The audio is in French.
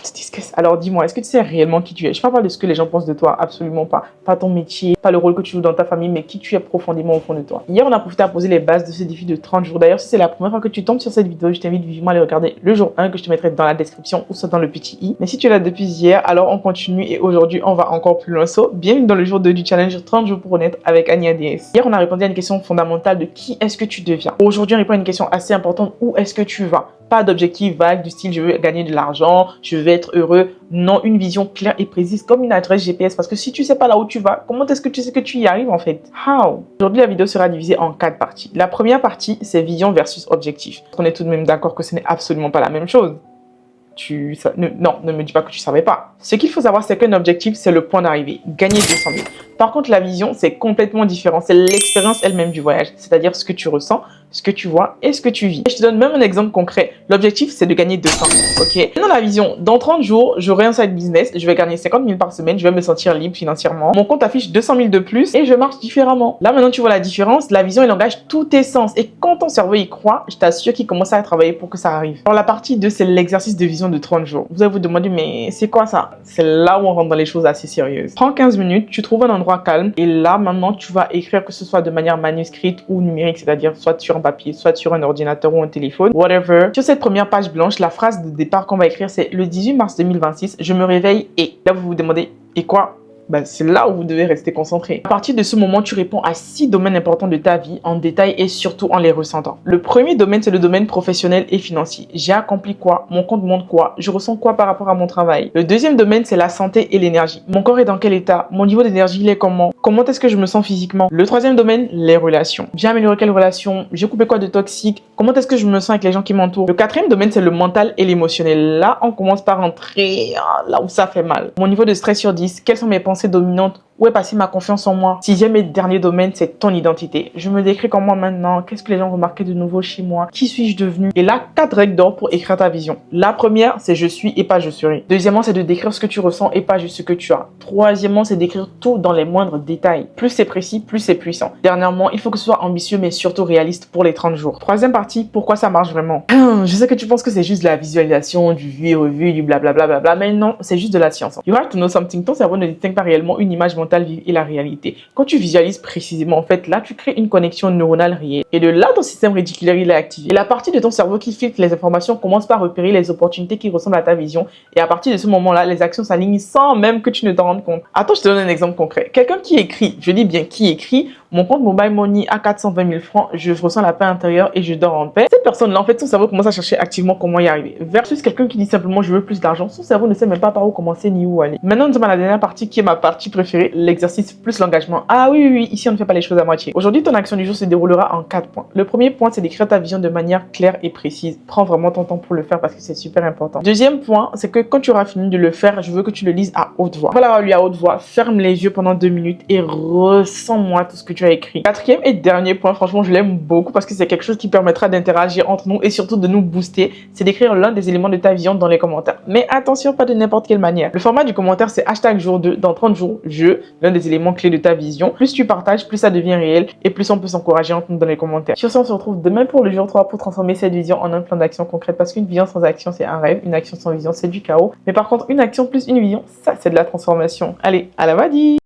let's discuss. Alors dis-moi, est-ce que tu sais réellement qui tu es? Je parle pas de ce que les gens pensent de toi, absolument pas. Pas ton métier, pas le rôle que tu joues dans ta famille, mais qui tu es profondément au fond de toi. Hier, on a profité à poser les bases de ce défi de 30 jours. D'ailleurs, si c'est la première fois que tu tombes sur cette vidéo, je t'invite vivement à aller regarder le jour 1 que je te mettrai dans la description ou soit dans le petit i. Mais si tu es là depuis hier, alors on continue et aujourd'hui, on va encore plus loin. So, bienvenue dans le jour 2 du challenge 30 jours pour renaître avec Annie ADS. Hier, on a répondu à une question fondamentale de qui est-ce que tu deviens. Aujourd'hui, on répond à une question assez importante, où est-ce que tu vas? Pas d'objectif vague du style je veux gagner de l'argent, je veux être heureux. Non, une vision claire et précise comme une adresse GPS. Parce que si tu sais pas là où tu vas, comment est-ce que tu sais que tu y arrives en fait? How? Aujourd'hui, la vidéo sera divisée en 4 parties. La première partie, c'est vision versus objectif. On est tout de même d'accord que ce n'est absolument pas la même chose. Non, ne me dis pas que tu savais pas. Ce qu'il faut savoir, c'est qu'un objectif, c'est le point d'arrivée. Gagner 200 000. Par contre, la vision, c'est complètement différent. C'est l'expérience elle-même du voyage. C'est-à-dire ce que tu ressens, ce que tu vois et ce que tu vis. Et je te donne même un exemple concret. L'objectif, c'est de gagner 200 000. Ok. Maintenant, la vision. Dans 30 jours, j'aurai un side business. Je vais gagner 50 000 par semaine. Je vais me sentir libre financièrement. Mon compte affiche 200 000 de plus et je marche différemment. Là, maintenant, tu vois la différence. La vision, elle engage tous tes sens. Et quand ton cerveau y croit, je t'assure qu'il commence à travailler pour que ça arrive. Alors, la partie 2, c'est l'exercice de vision de 30 jours. Vous allez vous demander, mais c'est quoi ça? C'est là où on rentre dans les choses assez sérieuses. Prends 15 minutes, tu trouves un endroit calme et là, maintenant, tu vas écrire que ce soit de manière manuscrite ou numérique, c'est-à-dire soit sur un papier, soit sur un ordinateur ou un téléphone, whatever. Sur cette première page blanche, la phrase de départ qu'on va écrire, c'est le 18 mars 2026, je me réveille et là, vous vous demandez, et quoi? Ben, c'est là où vous devez rester concentré. À partir de ce moment, tu réponds à 6 domaines importants de ta vie en détail et surtout en les ressentant. Le premier domaine, c'est le domaine professionnel et financier. J'ai accompli quoi? Mon compte montre quoi? Je ressens quoi par rapport à mon travail? Le deuxième domaine, c'est la santé et l'énergie. Mon corps est dans quel état? Mon niveau d'énergie, il est comment? Comment est-ce que je me sens physiquement? Le troisième domaine, les relations. J'ai amélioré quelle relation? J'ai coupé quoi de toxique? Comment est-ce que je me sens avec les gens qui m'entourent? Le quatrième domaine, c'est le mental et l'émotionnel. Là, on commence par rentrer là où ça fait mal. Mon niveau de stress sur 10, quelles sont mes pensées dominante? Où est passée ma confiance en moi? Sixième et dernier domaine, c'est ton identité. Je me décris comme moi maintenant. Qu'est-ce que les gens ont remarqué de nouveau chez moi? Qui suis-je devenu? Et là, 4 règles d'or pour écrire ta vision. La première, c'est je suis et pas je serai. Deuxièmement, c'est de décrire ce que tu ressens et pas juste ce que tu as. Troisièmement, c'est d'écrire tout dans les moindres détails. Plus c'est précis, plus c'est puissant. Dernièrement, il faut que ce soit ambitieux mais surtout réaliste pour les 30 jours. Troisième partie, pourquoi ça marche vraiment? Je sais que tu penses que c'est juste de la visualisation, du vu et revu, du blablabla, mais non, c'est juste de la science. You have to know something. Ton cerveau ne distingue pas réellement une image mentale vive et la réalité. Quand tu visualises précisément, en fait, là, tu crées une connexion neuronale réelle. Et de là, ton système réticulaire, il est activé. Et la partie de ton cerveau qui filtre les informations commence par repérer les opportunités qui ressemblent à ta vision. Et à partir de ce moment-là, les actions s'alignent sans même que tu ne t'en rendes compte. Attends, je te donne un exemple concret. Quelqu'un qui écrit, je dis bien qui écrit, mon compte Mobile Money à 420 000 francs, je ressens la paix intérieure et je dors en paix. Cette personne-là, en fait, son cerveau commence à chercher activement comment y arriver. Versus quelqu'un qui dit simplement je veux plus d'argent, son cerveau ne sait même pas par où commencer ni où aller. Maintenant, nous sommes à la dernière partie qui est ma partie préférée, l'exercice plus l'engagement. Ah oui, ici on ne fait pas les choses à moitié. Aujourd'hui, ton action du jour se déroulera en 4 points. Le premier point, c'est d'écrire ta vision de manière claire et précise. Prends vraiment ton temps pour le faire parce que c'est super important. Deuxième point, c'est que quand tu auras fini de le faire, je veux que tu le lises à haute voix. Voilà, lui à haute voix, ferme les yeux pendant 2 minutes et ressens-moi tout ce que tu as écrit. Quatrième et dernier point, franchement, je l'aime beaucoup parce que c'est quelque chose qui permettra d'interagir entre nous et surtout de nous booster. C'est d'écrire l'un des éléments de ta vision dans les commentaires. Mais attention, pas de n'importe quelle manière. Le format du commentaire, c'est hashtag jour 2. Dans 30 jours, l'un des éléments clés de ta vision. Plus tu partages, plus ça devient réel et plus on peut s'encourager entre nous dans les commentaires. Sur ce, on se retrouve demain pour le jour 3 pour transformer cette vision en un plan d'action concrète parce qu'une vision sans action, c'est un rêve. Une action sans vision, c'est du chaos. Mais par contre, une action plus une vision, ça, c'est de la transformation. Allez, à la vadie!